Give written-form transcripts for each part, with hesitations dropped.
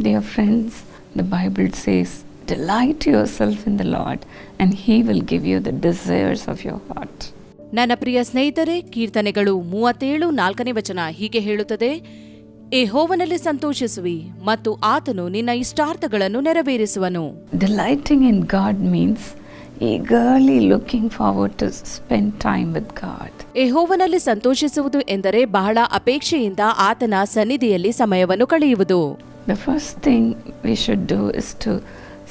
Dear friends, the Bible says, delight yourself in the Lord and He will give you the desires of your heart. ನನ್ನ ಪ್ರಿಯ ಸ್ನೇಹಿತರೆ, ಕೀರ್ತನೆಗಳು 37:4 ಹೀಗೆ ಹೇಳುತ್ತದೆ, ಯೆಹೋವನಲ್ಲಿ ಸಂತೋಷಿಸುವಿ ಮತ್ತು ಆತನು ನಿನ್ನ ಇಷ್ಟಾರ್ಥಗಳನ್ನು ನೆರವೇರಿಸುವನು. Delighting in God means eagerly looking forward to spend time with God. ಯೆಹೋವನಲ್ಲಿ ಸಂತೋಷಿಸುವುದು ಎಂದರೆ ಬಹಳ ಅಪೇಕ್ಷೆಯಿಂದ ಆತನ ಸನ್ನಿಧಿಯಲ್ಲಿ ಸಮಯವನ್ನು ಕಳೆಯುವುದು. The first thing we should do is to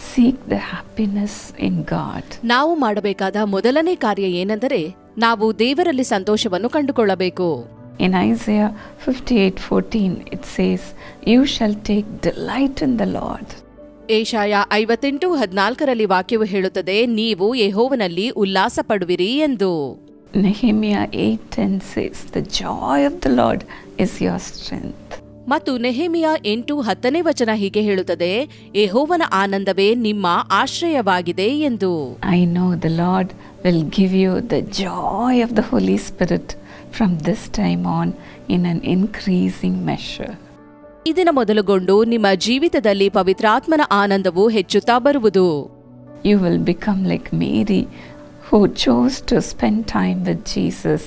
seek the happiness in God. ನಾವು ಮಾಡಬೇಕಾದ ಮೊದಲನೇ ಕಾರ್ಯ ಏನೆಂದರೆ ನಾವು ದೇವರಲ್ಲಿ ಸಂತೋಷವನ್ನು ಕಂಡುಕೊಳ್ಳಬೇಕು. In Isaiah 58:14 it says, you shall take delight in the Lord. Yeshaya 58:14 ವಾಕ್ಯವು ಹೇಳುತ್ತದೆ, ನೀವು ಯೆಹೋವನಲ್ಲಿ ಉಲ್ಲಾಸ ಪಡುವಿರಿ ಎಂದು. Nehemiah 8:10 says, the joy of the Lord is your strength. ಮತ್ತು ನೆಹೆಮಿಯ 8:10 ಹೀಗೆ ಹೇಳುತ್ತದೆ, ಯೆಹೋವನ ಆನಂದವೇ ನಿಮ್ಮ ಆಶ್ರಯವಾಗಿದೆ ಎಂದು. I know the Lord will give you the joy of the Holy Spirit from this time on in an increasing measure. ಇದರ ಮೊದಲುಗೊಂಡು ನಿಮ್ಮ ಜೀವಿತದಲ್ಲಿ ಪವಿತ್ರಾತ್ಮನ ಆನಂದವು ಹೆಚ್ಚುತ್ತಾ ಬರುವುದು. You will become like Mary, who chose to spend time with Jesus,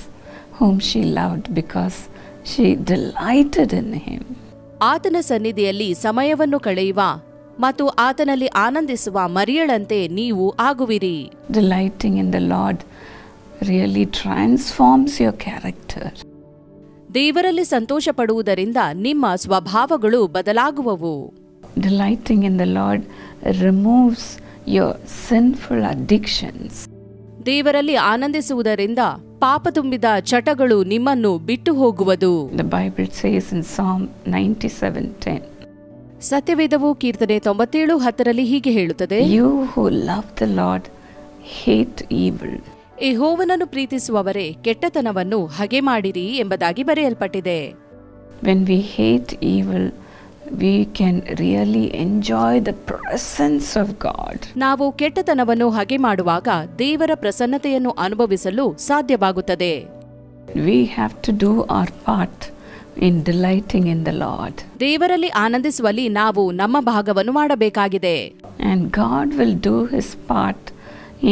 whom she loved because she delighted in him. ಆತನ ಸನ್ನಿಧಿಯಲ್ಲಿ ಸಮಯವನ್ನು ಕಳೆಯುವ ಮತ್ತು ಆತನಲ್ಲಿ ಆನಂದಿಸುವ ಮರಿಯಳಂತೆ ನೀವು ಆಗುವಿರಿ. Delighting in the Lord really transforms your character. ದೇವರಲ್ಲಿ ಸಂತೋಷ ಪಡುವುದರಿಂದ ನಿಮ್ಮ ಸ್ವಭಾವಗಳು ಬದಲಾಗುವವು. Delighting in the Lord removes your sinful addictions. ದೇವರಲ್ಲಿ ಆನಂದಿಸುವುದರಿಂದ ಪಾಪ ತುಂಬಿದ ಚಟಗಳು ನಿಮ್ಮನ್ನು ಬಿಟ್ಟು ಹೋಗುವುದು. The Bible says in Psalm 97:10. ಸತ್ಯವೇದವು ಕೀರ್ತನೆ 97:10 ಹೀಗೆ ಹೇಳುತ್ತದೆ, You who love the Lord hate evil. ಯೆಹೋವನನ್ನು ಪ್ರೀತಿಸುವವರೇ ಕೆಟ್ಟತನವನ್ನು ಹಗೆ ಮಾಡಿರಿ ಎಂಬುದಾಗಿ ಬರೆಯಲ್ಪಟ್ಟಿದೆ. When we hate evil, we can really enjoy the presence of God. ನಾವು ಕೆಟ್ಟತನವನ್ನು ಹಗೆ ಮಾಡುವಾಗ ದೇವರ ಪ್ರಸನ್ನತೆಯನ್ನು ಅನುಭವಿಸಲು ಸಾಧ್ಯವಾಗುತ್ತದೆ. We have to do our part in delighting in the Lord. ದೇವರಲ್ಲಿ ಆನಂದಿಸುವಲ್ಲಿ ನಾವು ನಮ್ಮ ಭಾಗವನ್ನು ಮಾಡಬೇಕಾಗಿದೆ. And God will do His part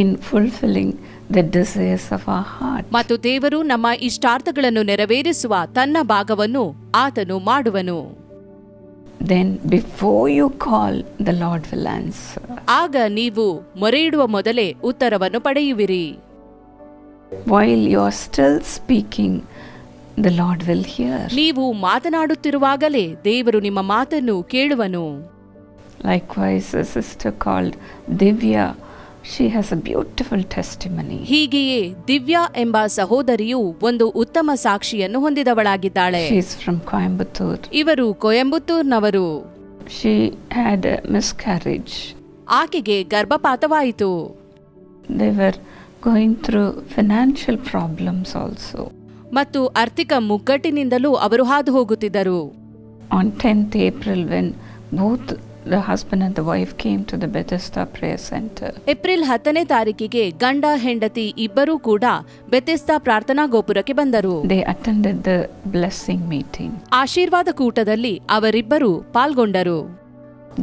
in fulfilling the desires of our heart. ಮತ್ತು ದೇವರು ನಮ್ಮ ಇಷ್ಟಾರ್ಥಗಳನ್ನು ನೆರವೇರಿಸುವ ತನ್ನ ಭಾಗವನ್ನು ಆತನು ಮಾಡುವನು. Then before you call, the Lord will answer. ಆಗ ನೀವು ಮೊರೆಯಿಡುವ ಮೊದಲೇ ಉತ್ತರವನ್ನು ಪಡೆಯುವಿರಿ. While you are still speaking, the Lord will hear. ನೀವು ಮಾತನಾಡುತ್ತಿರುವಾಗಲೇ ದೇವರು ನಿಮ್ಮ ಮಾತನ್ನು ಕೇಳುವನು. Likewise, a sister called Divya, she has a beautiful testimony. ಹೀಗೆಯೇ ದಿವ್ಯಾ ಎಂಬ ಸಹೋದರಿಯು ಒಂದು ಉತ್ತಮ ಸಾಕ್ಷಿಯನ್ನು ಹೊಂದಿದವಳಾಗಿದ್ದಾಳೆ. She is from Coimbatore. ಇವರು ಕೊಯಂಬತ್ತೂರ್ನವರು. She had a miscarriage. ಆಕೆಗೆ ಗರ್ಭಪಾತವಾಯಿತು. They were going through financial problems also. ಮತ್ತು ಆರ್ಥಿಕ ಮುಗ್ಗಟ್ಟಿನಿಂದಲೂ ಅವರು ಹಾದು ಹೋಗುತ್ತಿದ್ದರು. On 10th April, when both the husband and the wife came to the Bethesda Prayer Center. April 10ನೇ ತಾರೀಕಿಗೆ ಗಂಡ ಹೆಂಡತಿ ಇಬ್ಬರೂ ಕೂಡ ಬೆಥೆಸ್ದಾ ಪ್ರಾರ್ಥನಾ ಗೋಪುರಕ್ಕೆ ಬಂದರು. They attended the blessing meeting. ಆಶೀರ್ವಾದ ಕೂಟದಲ್ಲಿ ಅವರಿಬ್ಬರು ಪಾಲ್ಗೊಂಡರು.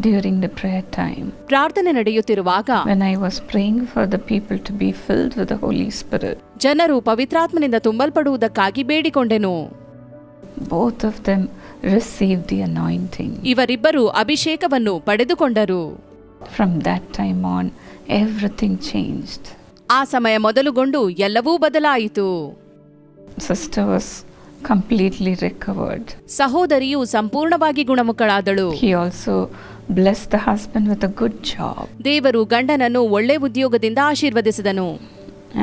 During the prayer time, ಪ್ರಾರ್ಥನೆ ನಡೆಯುತ್ತಿರುವಾಗ, when I was praying for the people to be filled with the Holy Spirit, ಜನರು ಪವಿತ್ರಾತ್ಮನಿಂದ ತುಂಬಲ್ಪಡುವುದಕ್ಕಾಗಿ ಬೇಡಿಕೊಂಡೆನು. both of them received the anointing. ಇವರಿಬ್ಬರು ಅಭಿಷೇಕವನ್ನು ಪಡೆದುಕೊಂಡರು. From that time on, everything changed. ಆ ಸಮಯ ಮೊದಲುಗೊಂಡು ಎಲ್ಲವೂ ಬದಲಾಯಿತು. Sister was completely recovered. ಸಹೋದರಿಯು ಸಂಪೂರ್ಣವಾಗಿ ಗುಣಮುಖಳಾದಳು. He also blessed the husband with a good job. ದೇವರು ಗಂಡನನ್ನು ಒಳ್ಳೆ ಉದ್ಯೋಗದಿಂದ ಆಶೀರ್ವದಿಸಿದನು.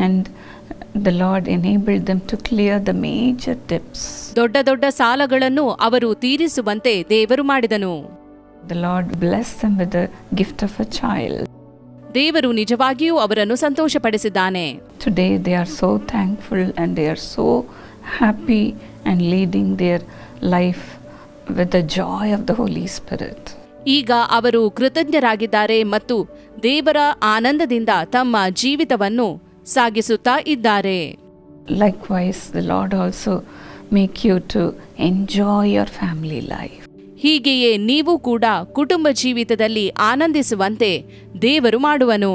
And the Lord enabled them to clear the major debts. ದೊಡ್ಡ ದೊಡ್ಡ ಸಾಲಗಳನ್ನು ಅವರು ತೀರಿಸುವಂತೆ ದೇವರು ಮಾಡಿದನು. The Lord blessed them with the gift of a child. ದೇವರು ನಿಜವಾಗಿಯೂ ಅವರನ್ನು ಸಂತೋಷಪಡಿಸಿದ್ದಾನೆ. Today they are so thankful and they are so happy and leading their life with the joy of the Holy Spirit. ಈಗ ಅವರು ಕೃತಜ್ಞರಾಗಿದ್ದಾರೆ ಮತ್ತು ದೇವರ ಆನಂದದಿಂದ ತಮ್ಮ ಜೀವಿತವನ್ನು ಸಾಗಿಸುತ್ತಾ ಇದ್ದಾರೆ. Likewise, the Lord also make you to enjoy your family life. ಹೀಗೆಯೇ ನೀವು ಕೂಡ ಕುಟುಂಬ ಜೀವಿತದಲ್ಲಿ ಆನಂದಿಸುವಂತೆ ದೇವರು ಮಾಡುವನು.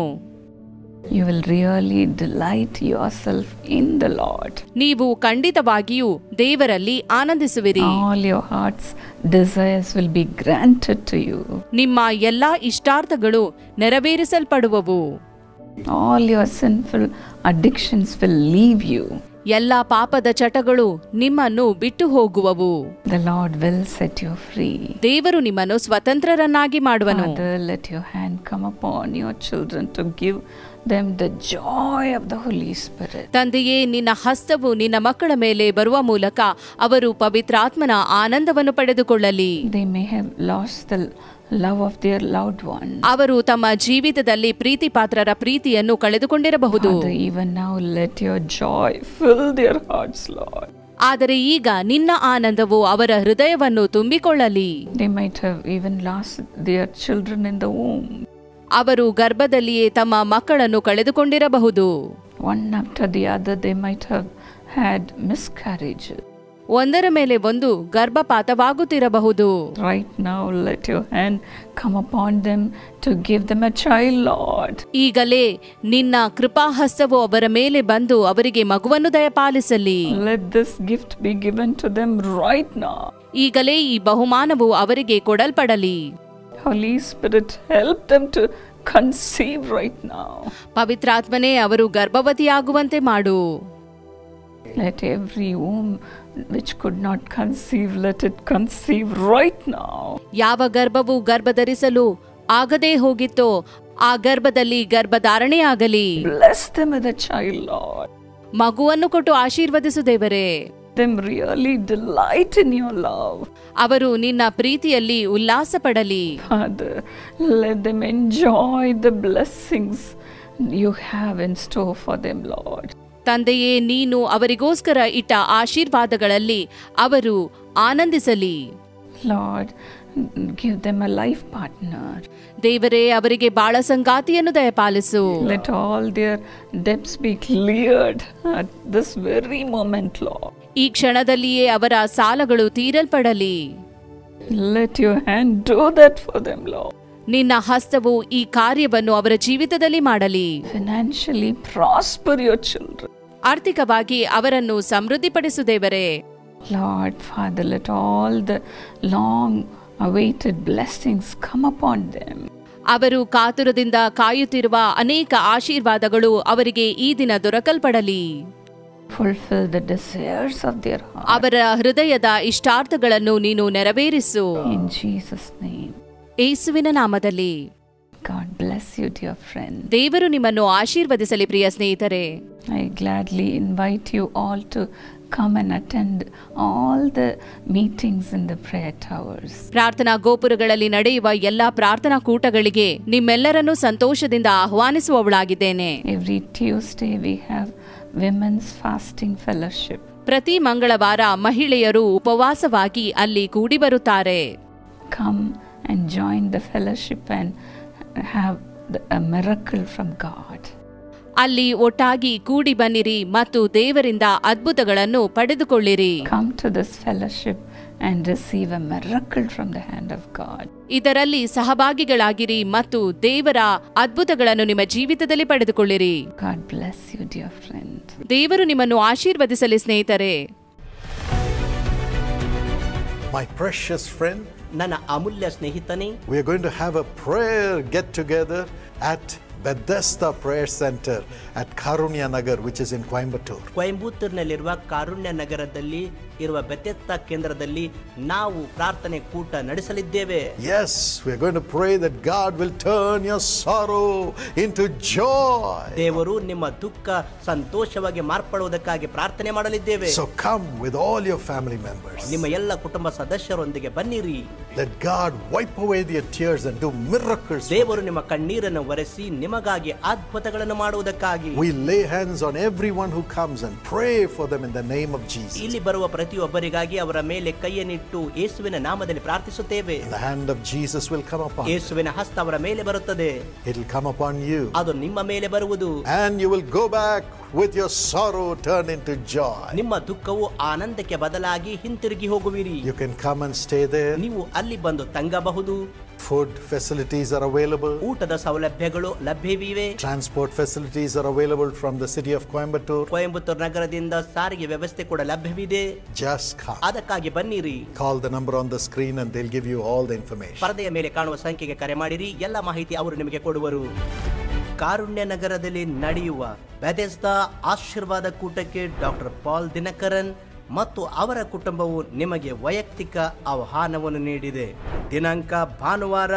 You will really delight yourself in the Lord. ನೀವು ಖಂಡಿತವಾಗಿಯೂ ದೇವರಲ್ಲಿ ಆನಂದಿಸುವಿರಿ. All your heart's desires will be granted to you. ನಿಮ್ಮ ಎಲ್ಲಾ ಇಷ್ಟಾರ್ಥಗಳು ನೆರವೇರಿಸಲ್ಪಡುವವು. All your sinful addictions will leave you. ಎಲ್ಲಾ ಪಾಪದ ಚಟಗಳು ನಿಮ್ಮನ್ನು ಬಿಟ್ಟು ಹೋಗುವವು. The Lord will set you free. ದೇವರು ನಿಮ್ಮನ್ನು ಸ್ವತಂತ್ರರನ್ನಾಗಿ ಮಾಡುವನು. Father, let your hand come upon your children to give them the joy of the Holy Spirit. ತಂದೆಯೇ, ನಿನ್ನ ಹಸ್ತವು ನಿನ್ನ ಮಕ್ಕಳ ಮೇಲೆ ಬರುವ ಮೂಲಕ ಅವರು ಪವಿತ್ರಾತ್ಮನ ಆನಂದವನ್ನು ಪಡೆದುಕೊಳ್ಳಲಿ. They may have lost the love of their loved ones. ಅವರು ತಮ್ಮ ಜೀವಿತದಲ್ಲಿ ಪ್ರೀತಿ ಪಾತ್ರರ ಪ್ರೀತಿಯನ್ನು ಕಳೆದುಕೊಂಡಿರಬಹುದು. Father, even now let your joy fill their hearts, Lord. ಆದರೆ ಈಗ ನಿನ್ನ ಆನಂದವು ಅವರ ಹೃದಯವನ್ನು ತುಂಬಿಕೊಳ್ಳಲಿ. They might have even lost their children in the womb. ಅವರು ಗರ್ಭದಲ್ಲಿಯೇ ತಮ್ಮ ಮಕ್ಕಳನ್ನು ಕಳೆದುಕೊಂಡಿರಬಹುದು. One after the other, they might have had miscarriages. ಒಂದರ ಮೇಲೆ ಒಂದು ಗರ್ಭಪಾತವಾಗುತ್ತಿರಬಹುದು. Right now, let your hand come upon them to give them a child, Lord. ಈಗಲೇ ನಿನ್ನ ಕೃಪಾಹಸ್ತವು ಅವರ ಮೇಲೆ ಬಂದು ಅವರಿಗೆ ಮಗುವನ್ನು ದಯಪಾಲಿಸಲಿ. Let this gift be given to them right now. ಈಗಲೇ ಈ ಬಹುಮಾನವು ಅವರಿಗೆ ಕೊಡಲ್ಪಡಲಿ. Holy Spirit, help them to conceive right now. ಪವಿತ್ರಾತ್ಮನೇ, ಅವರು ಗರ್ಭವತಿಯಾಗುವಂತೆ ಮಾಡು. Let every womb which could not conceive, let it conceive right now. ಯಾವ ಗರ್ಭವು ಗರ್ಭಧರಿಸಲು ಆಗದೇ ಹೋಗಿತ್ತೋ ಆ ಗರ್ಭದಲ್ಲಿ ಗರ್ಭಧಾರಣೆಯಾಗಲಿ. Bless them with a child, Lord. ಮಗುವನ್ನು ಕೊಟ್ಟು ಆಶೀರ್ವದಿಸು ದೇವರೇ. Them really delight in your love. ಅವರು ನಿನ್ನ ಪ್ರೀತಿಯಲ್ಲಿ ಉಲ್ಲಾಸ ಪಡಲಿ. Father, let them enjoy the blessings you have in store for them, Lord. ತಂದೆಯೇ, ನೀನು ಅವರಿಗೋಸ್ಕರ ಇಟ್ಟ ಆಶೀರ್ವಾದಗಳಲ್ಲಿ ಅವರು ಆನಂದಿಸಲಿ. Lord, give them a life partner. ದೇವರೇ, ಅವರಿಗೆ ಬಾಳ ಸಂಗಾತಿಯನ್ನು ದಯಪಾಲಿಸು. Let all their debts be cleared at this very moment, Lord. ಈ ಕ್ಷಣದಲ್ಲಿಯೇ ಅವರ ಸಾಲಗಳು ತೀರಲ್ಪಡಲಿ. Let your hand do that for them, Lord. ನಿನ್ನ ಹಸ್ತವು ಈ ಕಾರ್ಯವನ್ನು ಅವರ ಜೀವಿತದಲ್ಲಿ ಮಾಡಲಿ. Financially prosper your children. ಆರ್ಥಿಕವಾಗಿ ಅವರನ್ನು ಸಮೃದ್ಧಿಪಡಿಸು ದೇವರೇ. Lord, Father, let all the long awaited blessings come upon them. ಅವರು ಕಾತುರದಿಂದ ಕಾಯುತ್ತಿರುವ ಅನೇಕ ಆಶೀರ್ವಾದಗಳು ಅವರಿಗೆ ಈ ದಿನ ದೊರಕಲ್ಪಡಲಿ. Fulfill the desires of their heart. ಅವರ ಹೃದಯದ ಇಷ್ಟಾರ್ಥಗಳನ್ನು ನೀನು ನೆರವೇರಿಸು. In Jesus' name. ಯೇಸುವಿನ ನಾಮದಲ್ಲಿ. God bless you, dear friend. ದೇವರು ನಿಮ್ಮನ್ನು ಆಶೀರ್ವದಿಸಲಿ ಪ್ರಿಯ ಸ್ನೇಹಿತರೆ. I gladly invite you all to come and attend all the meetings in the prayer towers. ಪ್ರಾರ್ಥನಾ ಗೋಪುರಗಳಲ್ಲಿ ನಡೆಯುವ ಎಲ್ಲಾ ಪ್ರಾರ್ಥನಾ ಕೂಟಗಳಿಗೆ ನಿಮ್ಮೆಲ್ಲರನ್ನು ಸಂತೋಷದಿಂದ ಆಹ್ವಾನಿಸುವವಳಾಗಿದ್ದೇನೆ. Every Tuesday we have women's fasting fellowship. ಪ್ರತಿ ಮಂಗಳವಾರ ಮಹಿಳೆಯರು ಉಪವಾಸವಾಗಿ ಅಲ್ಲಿ ಕೂಡಿ ಬರುತ್ತಾರೆ. Come and join the fellowship and have a miracle from God. ಅಲ್ಲಿ ಒಟ್ಟಾಗಿ ಕೂಡಿ ಬನ್ನಿರಿ ಮತ್ತು ದೇವರಿಂದ ಅದ್ಭುತಗಳನ್ನು ಪಡೆದುಕೊಳ್ಳಿರಿ. Come to this fellowship and receive a miracle from the hand of God. ಇದರಲ್ಲಿ ಸಹಭಾಗಿಗಳಾಗಿರಿ ಮತ್ತು ದೇವರ ಅದ್ಭುತಗಳನ್ನು ನಿಮ್ಮ ಜೀವಿತದಲ್ಲಿ ಪಡೆದುಕೊಳ್ಳಿರಿ. God bless you, dear friend. ದೇವರು ನಿಮ್ಮನ್ನು ಆಶೀರ್ವದಿಸಲಿ ಸ್ನೇಹಿತರೆ. My precious friend, ನನ್ನ ಅಮೂಲ್ಯ ಸ್ನೇಹಿತನೇ, we are going to have a prayer get together at Bethesda Prayer Center at Karunya Nagar, which is in Coimbatore. ಕೊಯಂಬತ್ತೂರಿನಲ್ಲಿರುವ ಕಾರುಣ್ಯ ನಗರದಲ್ಲಿ ಇರುವ ಬೆಥೆಸ್ದಾ ಕೇಂದ್ರದಲ್ಲಿ ನಾವು ಪ್ರಾರ್ಥನೆ ಕೂಟ ನಡೆಸಲಿದ್ದೇವೆ. Yes, we are going to pray that God will turn your sorrow into joy. ದೇವರು ನಿಮ್ಮ ದುಃಖ ಸಂತೋಷವಾಗಿ ಮಾರ್ಪಡುವುದಕ್ಕಾಗಿ ಪ್ರಾರ್ಥನೆ ಮಾಡಲಿದ್ದೇವೆ. So come with all your family members. ನಿಮ್ಮ ಎಲ್ಲ ಕುಟುಂಬ ಸದಸ್ಯರೊಂದಿಗೆ ಬನ್ನಿರಿ. Let God wipe away their tears and do miracles. ದೇವರು ನಿಮ್ಮ ಕಣ್ಣೀರನ್ನು ಒರೆಸಿ ನಿಮಗಾಗಿ ಅದ್ಭುತಗಳನ್ನು ಮಾಡುವುದಕ್ಕಾಗಿ. We lay hands on everyone who comes and pray for them in the name of Jesus. ಇಲ್ಲಿ ಬರುವ ಪ್ರತಿಯೊಬ್ಬರಿಗಾಗಿ ಅವರ ಮೇಲೆ ಕೈಯನ್ನಿಟ್ಟು ಯೇಸುವಿನ ನಾಮದಲ್ಲಿ ಪ್ರಾರ್ಥಿಸುತ್ತೇವೆ. The hand of Jesus will come upon you. ಯೇಸುವಿನ ಹಸ್ತ ಅವರ ಮೇಲೆ ಬರುತ್ತದೆ. It will come upon you. ಅದು ನಿಮ್ಮ ಮೇಲೆ ಬರುವುದು. And you will go back with your sorrow turned into joy. ನಿಮ್ಮ ದುಃಖವು ಆನಂದಕ್ಕೆ ಬದಲಾಗಿ ಹಿಂತಿರುಗಿ ಹೋಗುವಿರಿ. You can come and stay there. ನೀವು ಅಲ್ಲಿ ಬಂದು ತಂಗಬಹುದು. Food facilities are available. ಊಟದ ಸೌಲಭ್ಯಗಳು ಲಭ್ಯವಿವೆ. Transport facilities are available from the city of Coimbatore. Coimbatore ನಗರದಿಂದ ಸಾರಿಗೆ ವ್ಯವಸ್ಥೆ ಕೂಡ ಲಭ್ಯವಿದೆ. Just come. ಅದಕ್ಕಾಗಿ ಬನ್ನಿರಿ. Call the number on the screen and they'll give you all the information. ಪರದೆಯ ಮೇಲೆ ಕಾಣುವ ಸಂಖ್ಯೆಗೆ ಕರೆ ಮಾಡಿರಿ. ಎಲ್ಲ ಮಾಹಿತಿ ಅವರು ನಿಮಗೆ ಕೊಡುವರು. ಕಾರುಣ್ಯ ನಗರದಲ್ಲಿ ನಡೆಯುವ ಬೆಥೆಸ್ದಾ ಆಶೀರ್ವಾದ ಕೂಟಕ್ಕೆ ಡಾಕ್ಟರ್ ಪಾಲ್ ದಿನಕರನ್ ಮತ್ತು ಅವರ ಕುಟುಂಬವು ನಿಮಗೆ ವೈಯಕ್ತಿಕ ಆಹ್ವಾನವನ್ನು ನೀಡಿದೆ. ದಿನಾಂಕ ಭಾನುವಾರ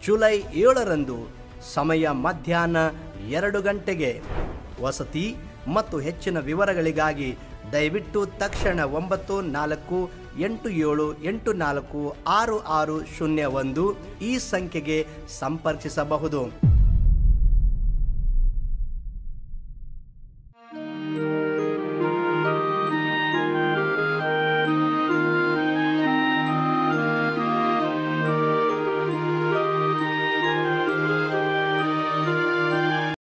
ಜುಲೈ 7ರಂದು, ಸಮಯ ಮಧ್ಯಾಹ್ನ 2 ಗಂಟೆಗೆ. ವಸತಿ ಮತ್ತು ಹೆಚ್ಚಿನ ವಿವರಗಳಿಗಾಗಿ ದಯವಿಟ್ಟು ತಕ್ಷಣ 9487846601 ಈ ಸಂಖ್ಯೆಗೆ ಸಂಪರ್ಕಿಸಬಹುದು.